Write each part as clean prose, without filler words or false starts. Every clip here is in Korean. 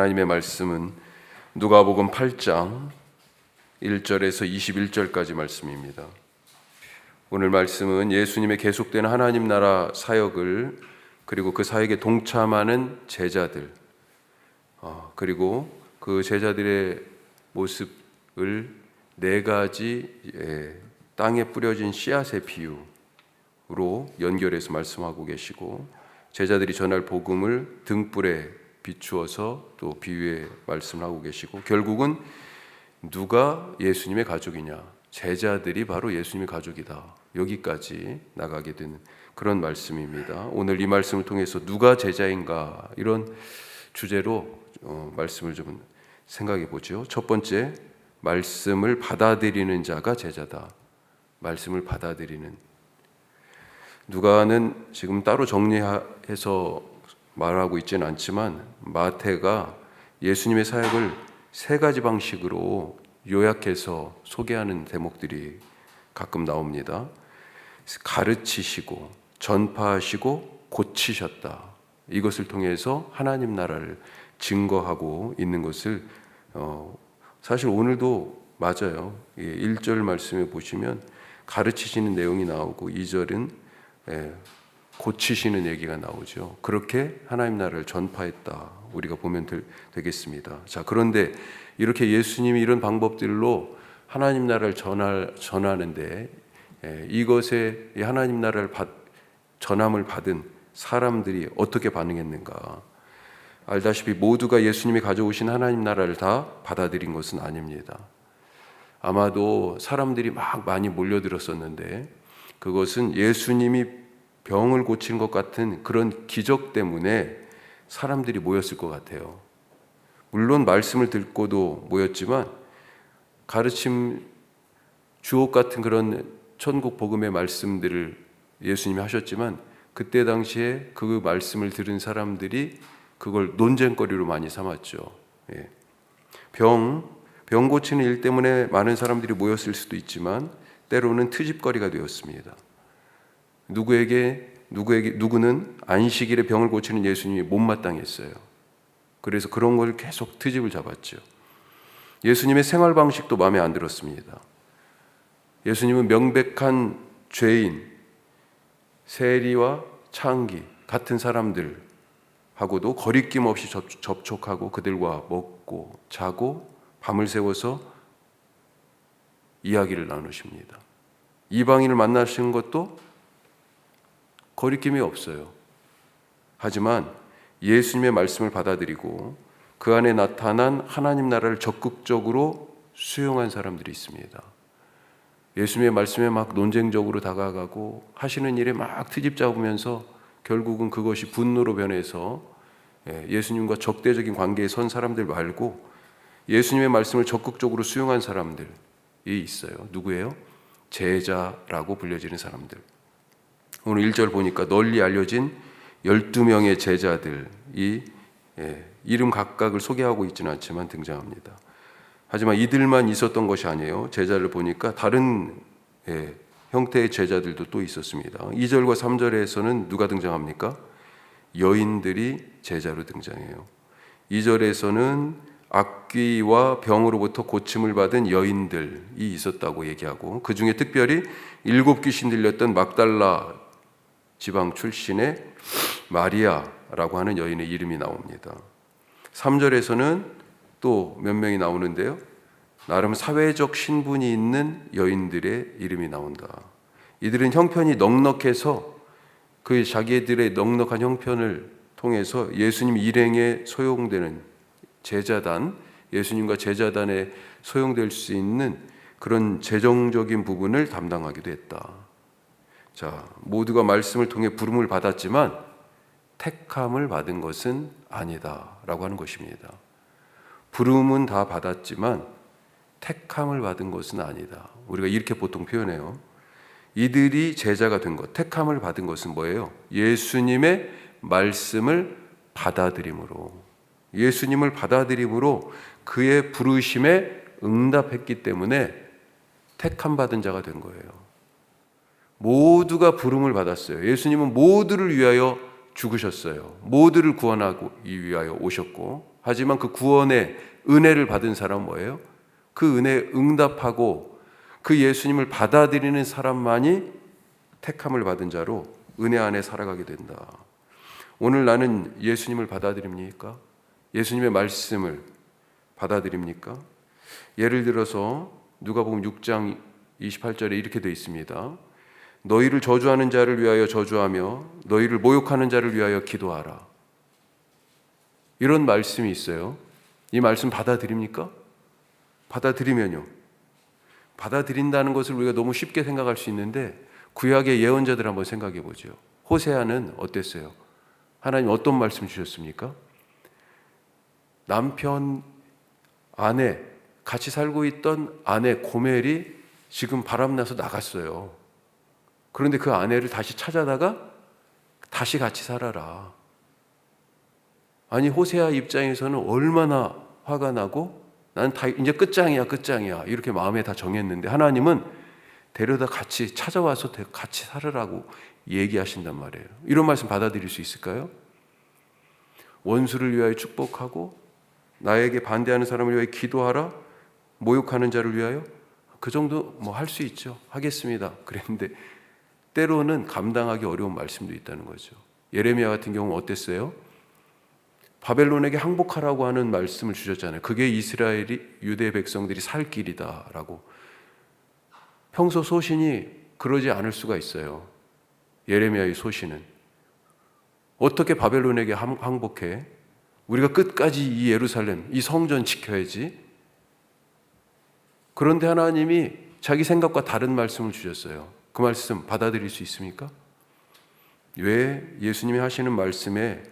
하나님의 말씀은 누가복음 8장 1절에서 21절까지 말씀입니다. 오늘 말씀은 예수님의 계속되는 하나님 나라 사역을, 그리고 그 사역에 동참하는 제자들, 그리고 그 제자들의 모습을 네 가지 땅에 뿌려진 씨앗의 비유로 연결해서 말씀하고 계시고, 제자들이 전할 복음을 등불에 비추어서 또 비유에 말씀하고 계시고, 결국은 누가 예수님의 가족이냐, 제자들이 바로 예수님의 가족이다, 여기까지 나가게 되는 그런 말씀입니다. 오늘 이 말씀을 통해서 누가 제자인가, 이런 주제로 말씀을 좀 생각해 보죠. 첫 번째, 말씀을 받아들이는 자가 제자다. 말씀을 받아들이는, 누가는 지금 따로 정리해서 말하고 있지는 않지만 마태가 예수님의 사역을 세 가지 방식으로 요약해서 소개하는 대목들이 가끔 나옵니다. 가르치시고, 전파하시고, 고치셨다. 이것을 통해서 하나님 나라를 증거하고 있는 것을 사실 오늘도 맞아요. 1절 말씀에 보시면 가르치시는 내용이 나오고 2절은 고치시는 얘기가 나오죠. 그렇게 하나님 나라를 전파했다, 우리가 보면 되겠습니다. 자, 그런데 이렇게 예수님이 이런 방법들로 하나님 나라를 전하는데 이것에 하나님 나라를 전함을 받은 사람들이 어떻게 반응했는가? 알다시피 모두가 예수님이 가져오신 하나님 나라를 다 받아들인 것은 아닙니다. 아마도 사람들이 막 많이 몰려들었었는데 그것은 예수님이 병을 고친 것 같은 그런 기적 때문에 사람들이 모였을 것 같아요. 물론 말씀을 듣고도 모였지만, 가르침, 주옥 같은 그런 천국 복음의 말씀들을 예수님이 하셨지만, 그때 당시에 그 말씀을 들은 사람들이 그걸 논쟁거리로 많이 삼았죠. 병 고치는 일 때문에 많은 사람들이 모였을 수도 있지만 때로는 트집거리가 되었습니다. 누구는 안식일에 병을 고치는 예수님이 못마땅했어요. 그래서 그런 걸 계속 트집을 잡았죠. 예수님의 생활 방식도 마음에 안 들었습니다. 예수님은 명백한 죄인, 세리와 창기 같은 사람들하고도 거리낌 없이 접촉하고 그들과 먹고 자고 밤을 새워서 이야기를 나누십니다. 이방인을 만나시는 것도 거리낌이 없어요. 하지만 예수님의 말씀을 받아들이고 그 안에 나타난 하나님 나라를 적극적으로 수용한 사람들이 있습니다. 예수님의 말씀에 막 논쟁적으로 다가가고 하시는 일에 막 트집 잡으면서 결국은 그것이 분노로 변해서 예수님과 적대적인 관계에 선 사람들 말고 예수님의 말씀을 적극적으로 수용한 사람들이 있어요. 누구예요? 제자라고 불려지는 사람들. 오늘 1절 보니까 널리 알려진 12명의 제자들이 이름 각각을 소개하고 있지는 않지만 등장합니다. 하지만 이들만 있었던 것이 아니에요. 제자를 보니까 다른 형태의 제자들도 또 있었습니다. 2절과 3절에서는 누가 등장합니까? 여인들이 제자로 등장해요. 2절에서는 악귀와 병으로부터 고침을 받은 여인들이 있었다고 얘기하고, 그 중에 특별히 7 귀신 들렸던 막달라 지방 출신의 마리아라고 하는 여인의 이름이 나옵니다. 3절에서는 또 몇 명이 나오는데요, 나름 사회적 신분이 있는 여인들의 이름이 나온다. 이들은 형편이 넉넉해서 그 자기들의 넉넉한 형편을 통해서 예수님 일행에 소용되는 제자단, 예수님과 제자단에 소용될 수 있는 그런 재정적인 부분을 담당하기도 했다. 자, 모두가 말씀을 통해 부름을 받았지만 택함을 받은 것은 아니다 라고 하는 것입니다. 부름은 다 받았지만 택함을 받은 것은 아니다. 우리가 이렇게 보통 표현해요. 이들이 제자가 된 것, 택함을 받은 것은 뭐예요? 예수님의 말씀을 받아들임으로, 예수님을 받아들임으로 그의 부르심에 응답했기 때문에 택함 받은 자가 된 거예요. 모두가 부름을 받았어요. 예수님은 모두를 위하여 죽으셨어요. 모두를 구원하기 위하여 오셨고, 하지만 그 구원의 은혜를 받은 사람은 뭐예요? 그 은혜에 응답하고 그 예수님을 받아들이는 사람만이 택함을 받은 자로 은혜 안에 살아가게 된다. 오늘 나는 예수님을 받아들입니까? 예수님의 말씀을 받아들입니까? 예를 들어서 누가복음 6장 28절에 이렇게 되어 있습니다. 너희를 저주하는 자를 위하여 저주하며 너희를 모욕하는 자를 위하여 기도하라. 이런 말씀이 있어요. 이 말씀 받아들입니까? 받아들이면요. 받아들인다는 것을 우리가 너무 쉽게 생각할 수 있는데 구약의 예언자들 한번 생각해 보죠. 호세아는 어땠어요? 하나님 어떤 말씀 주셨습니까? 남편 아내 같이 살고 있던 아내 고멜이 지금 바람나서 나갔어요. 그런데 그 아내를 다시 찾아다가 다시 같이 살아라. 아니 호세아 입장에서는 얼마나 화가 나고 난 다 이제 끝장이야 이렇게 마음에 다 정했는데 하나님은 데려다 같이 찾아와서 같이 살으라고 얘기하신단 말이에요. 이런 말씀 받아들일 수 있을까요? 원수를 위하여 축복하고 나에게 반대하는 사람을 위하여 기도하라. 모욕하는 자를 위하여 그 정도 뭐 할 수 있죠. 하겠습니다. 그랬는데 때로는 감당하기 어려운 말씀도 있다는 거죠. 예레미야 같은 경우는 어땠어요? 바벨론에게 항복하라고 하는 말씀을 주셨잖아요. 그게 이스라엘이 유대 백성들이 살 길이다라고. 평소 소신이 그러지 않을 수가 있어요. 예레미야의 소신은 어떻게 바벨론에게 항복해? 우리가 끝까지 이 예루살렘, 이 성전 지켜야지. 그런데 하나님이 자기 생각과 다른 말씀을 주셨어요. 그 말씀 받아들일 수 있습니까? 왜 예수님이 하시는 말씀에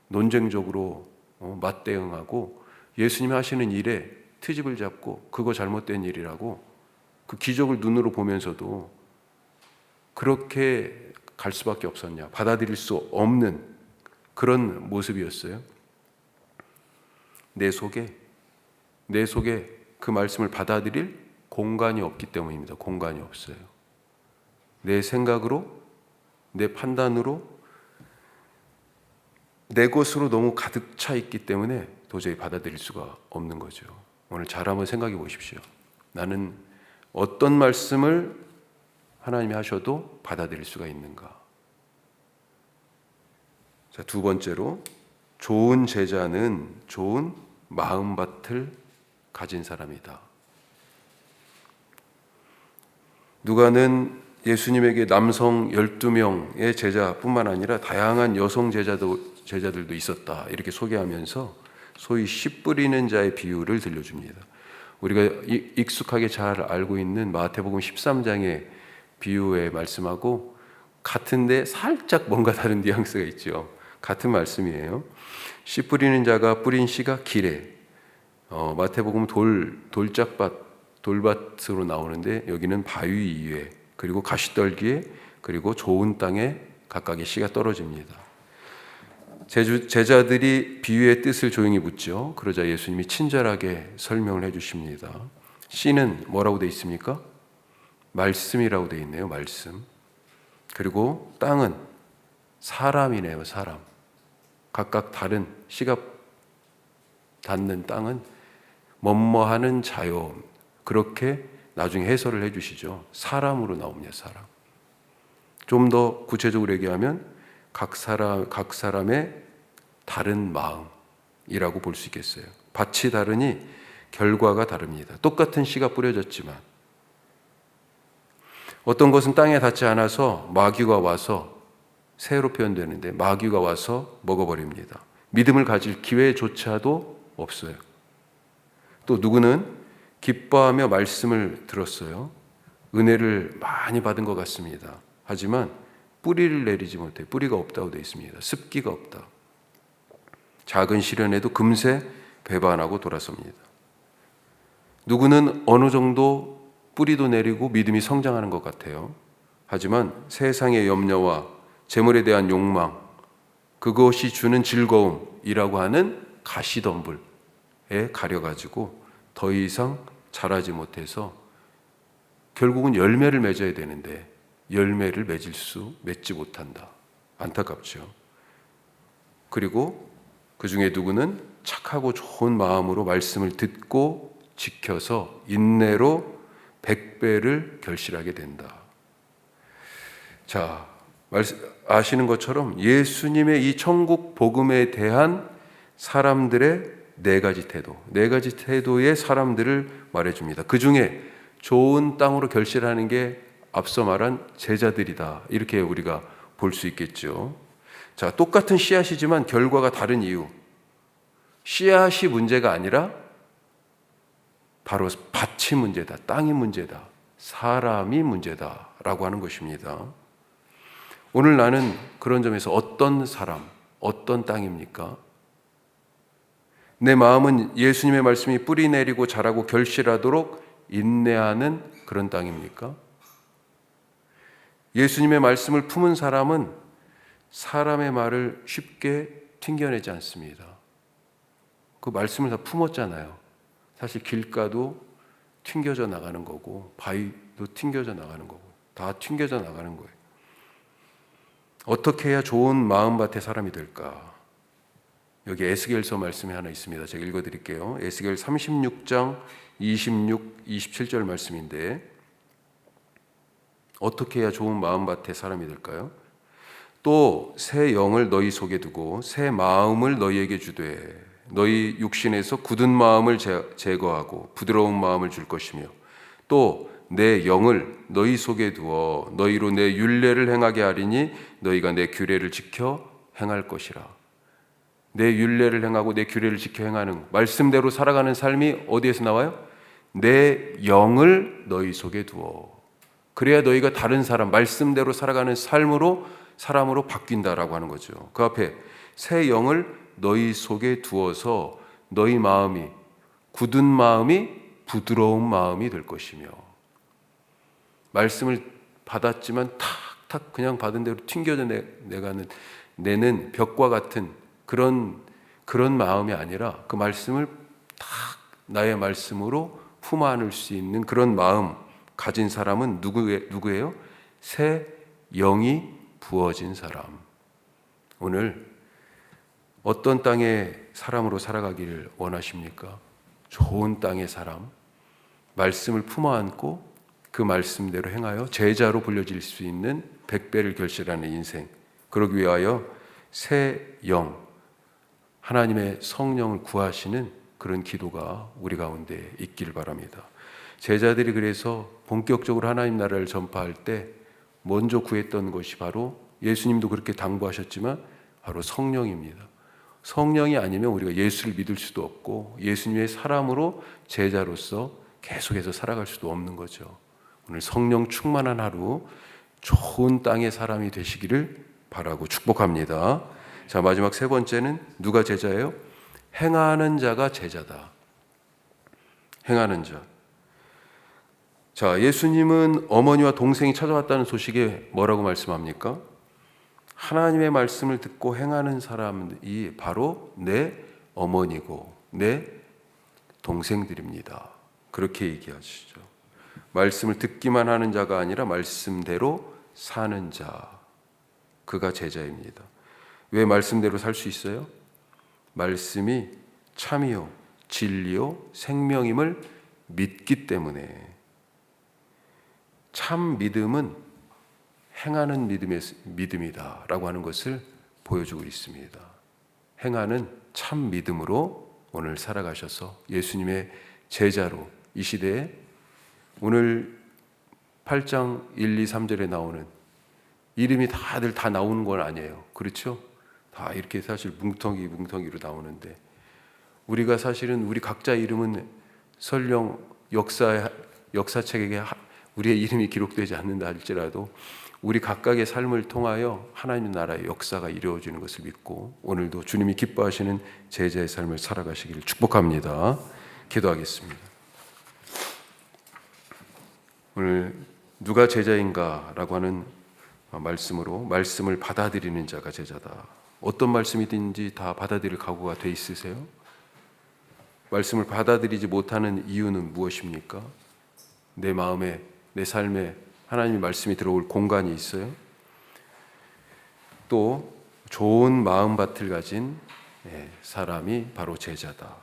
논쟁적으로 맞대응하고 예수님이 하시는 일에 트집을 잡고 그거 잘못된 일이라고 그 기적을 눈으로 보면서도 그렇게 갈 수밖에 없었냐? 받아들일 수 없는 그런 모습이었어요. 내 속에 그 말씀을 받아들일 공간이 없기 때문입니다. 공간이 없어요. 내 생각으로, 내 판단으로, 내 것으로 너무 가득 차 있기 때문에 도저히 받아들일 수가 없는 거죠. 오늘 잘 한번 생각해 보십시오. 나는 어떤 말씀을 하나님이 하셔도 받아들일 수가 있는가? 자, 두 번째로 좋은 제자는 좋은 마음밭을 가진 사람이다. 누가는 예수님에게 남성 12명의 제자뿐만 아니라 다양한 여성 제자들도 있었다. 이렇게 소개하면서 소위 씨 뿌리는 자의 비유를 들려줍니다. 우리가 익숙하게 잘 알고 있는 마태복음 13장의 비유의 말씀하고 같은데 살짝 뭔가 다른 뉘앙스가 있죠. 같은 말씀이에요. 씨 뿌리는 자가 뿌린 씨가 길에 마태복음 돌밭으로 나오는데 여기는 바위 위에 그리고 가시떨기에 그리고 좋은 땅에 각각의 씨가 떨어집니다. 제자들이 비유의 뜻을 조용히 묻죠. 그러자 예수님이 친절하게 설명을 해주십니다. 씨는 뭐라고 되어 있습니까? 말씀이라고 되어 있네요. 말씀. 그리고 땅은 사람이네요. 사람. 각각 다른 씨가 닿는 땅은 뭐뭐하는 자요. 그렇게 나중에 해설을 해주시죠. 사람으로 나옵니다. 사람. 좀 더 구체적으로 얘기하면 각 사람의 다른 마음이라고 볼 수 있겠어요. 밭이 다르니 결과가 다릅니다. 똑같은 씨가 뿌려졌지만 어떤 것은 땅에 닿지 않아서 마귀가 와서 새로 표현되는데 마귀가 와서 먹어버립니다. 믿음을 가질 기회조차도 없어요. 또 누구는 기뻐하며 말씀을 들었어요. 은혜를 많이 받은 것 같습니다. 하지만 뿌리를 내리지 못해 뿌리가 없다고 되어 있습니다. 습기가 없다. 작은 시련에도 금세 배반하고 돌아섭니다. 누구는 어느 정도 뿌리도 내리고 믿음이 성장하는 것 같아요. 하지만 세상의 염려와 재물에 대한 욕망, 그것이 주는 즐거움이라고 하는 가시덤불에 가려가지고 더 이상 자라지 못해서 결국은 열매를 맺어야 되는데 열매를 맺지 못한다. 안타깝죠. 그리고 그 중에 누구는 착하고 좋은 마음으로 말씀을 듣고 지켜서 인내로 100배를 결실하게 된다. 자, 아시는 것처럼 예수님의 이 천국 복음에 대한 사람들의 네 가지 태도의 사람들을 말해줍니다. 그 중에 좋은 땅으로 결실하는 게 앞서 말한 제자들이다. 이렇게 우리가 볼 수 있겠죠. 자, 똑같은 씨앗이지만 결과가 다른 이유. 씨앗이 문제가 아니라 바로 밭이 문제다. 땅이 문제다. 사람이 문제다라고 하는 것입니다. 오늘 나는 그런 점에서 어떤 사람, 어떤 땅입니까? 내 마음은 예수님의 말씀이 뿌리 내리고 자라고 결실하도록 인내하는 그런 땅입니까? 예수님의 말씀을 품은 사람은 사람의 말을 쉽게 튕겨내지 않습니다. 그 말씀을 다 품었잖아요. 사실 길가도 튕겨져 나가는 거고 바위도 튕겨져 나가는 거고 다 튕겨져 나가는 거예요. 어떻게 해야 좋은 마음밭의 사람이 될까? 여기 에스겔서 말씀이 하나 있습니다. 제가 읽어드릴게요. 에스겔 36장 26, 27절 말씀인데 어떻게 해야 좋은 마음밭의 사람이 될까요? 또 새 영을 너희 속에 두고 새 마음을 너희에게 주되 너희 육신에서 굳은 마음을 제거하고 부드러운 마음을 줄 것이며 또 내 영을 너희 속에 두어 너희로 내 율례를 행하게 하리니 너희가 내 규례를 지켜 행할 것이라. 내 율례를 행하고 내 규례를 지켜 행하는 말씀대로 살아가는 삶이 어디에서 나와요? 내 영을 너희 속에 두어. 그래야 너희가 다른 사람, 말씀대로 살아가는 사람으로 바뀐다라고 하는 거죠. 그 앞에 새 영을 너희 속에 두어서 너희 마음이 굳은 마음이 부드러운 마음이 될 것이며 말씀을 받았지만 탁탁 그냥 받은 대로 튕겨져 내는 벽과 같은 그런 마음이 아니라 그 말씀을 탁 나의 말씀으로 품 안을 수 있는 그런 마음 가진 사람은 누구예요? 새 영이 부어진 사람. 오늘 어떤 땅의 사람으로 살아가기를 원하십니까? 좋은 땅의 사람, 말씀을 품어 안고 그 말씀대로 행하여 제자로 불려질 수 있는 100배를 결실하는 인생, 그러기 위하여 새 영, 하나님의 성령을 구하시는 그런 기도가 우리 가운데 있기를 바랍니다. 제자들이 그래서 본격적으로 하나님 나라를 전파할 때 먼저 구했던 것이 바로 예수님도 그렇게 당부하셨지만 바로 성령입니다. 성령이 아니면 우리가 예수를 믿을 수도 없고 예수님의 사람으로 제자로서 계속해서 살아갈 수도 없는 거죠. 오늘 성령 충만한 하루, 좋은 땅의 사람이 되시기를 바라고 축복합니다. 자, 마지막 세 번째는 누가 제자예요? 행하는 자가 제자다. 행하는 자. 자, 예수님은 어머니와 동생이 찾아왔다는 소식에 뭐라고 말씀합니까? 하나님의 말씀을 듣고 행하는 사람이 바로 내 어머니고 내 동생들입니다. 그렇게 얘기하시죠. 말씀을 듣기만 하는 자가 아니라 말씀대로 사는 자, 그가 제자입니다. 왜 말씀대로 살 수 있어요? 말씀이 참이요 진리요 생명임을 믿기 때문에. 참 믿음은 행하는 믿음이다 라고 하는 것을 보여주고 있습니다. 행하는 참 믿음으로 오늘 살아가셔서 예수님의 제자로 이 시대에 오늘 8장 1, 2, 3절에 나오는 이름이 다들 다 나오는 건 아니에요. 그렇죠? 다 이렇게 사실 뭉텅이로 나오는데 우리가 사실은 우리 각자 이름은 설령 역사책에 우리의 이름이 기록되지 않는다 할지라도 우리 각각의 삶을 통하여 하나님 나라의 역사가 이루어지는 것을 믿고 오늘도 주님이 기뻐하시는 제자의 삶을 살아가시기를 축복합니다. 기도하겠습니다. 오늘 누가 제자인가라고 하는 말씀으로 말씀을 받아들이는 자가 제자다. 어떤 말씀이든지 다 받아들일 각오가 돼 있으세요? 말씀을 받아들이지 못하는 이유는 무엇입니까? 내 마음에, 내 삶에 하나님의 말씀이 들어올 공간이 있어요? 또 좋은 마음밭을 가진 사람이 바로 제자다.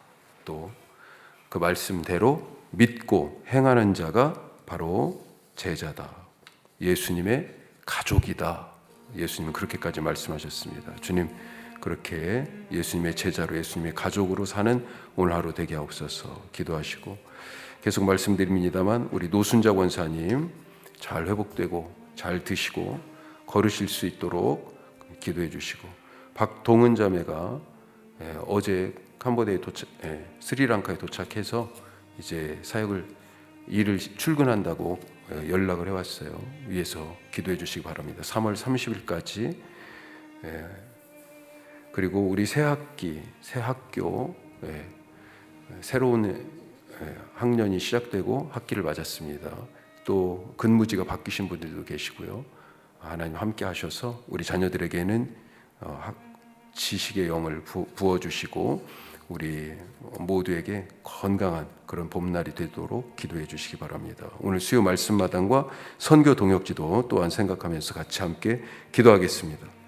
또 그 말씀대로 믿고 행하는 자가 바로 제자다. 예수님의 가족이다. 예수님은 그렇게까지 말씀하셨습니다. 주님, 그렇게 예수님의 제자로, 예수님의 가족으로 사는 오늘 하루 되게 하옵소서. 기도하시고, 계속 말씀드립니다만 우리 노순자 권사님 잘 회복되고 잘 드시고 걸으실 수 있도록 기도해 주시고, 박동은 자매가 어제 캄보디아에 스리랑카에 도착해서 이제 사역을 일을 출근한다고 연락을 해왔어요. 위에서 기도해 주시기 바랍니다. 3월 30일까지. 그리고 우리 새 학교 새로운 학년이 시작되고 학기를 맞았습니다. 또 근무지가 바뀌신 분들도 계시고요. 하나님 함께 하셔서 우리 자녀들에게는 지식의 영을 부어주시고 우리 모두에게 건강한 그런 봄날이 되도록 기도해 주시기 바랍니다. 오늘 수요 말씀마당과 선교 동역지도 또한 생각하면서 같이 함께 기도하겠습니다.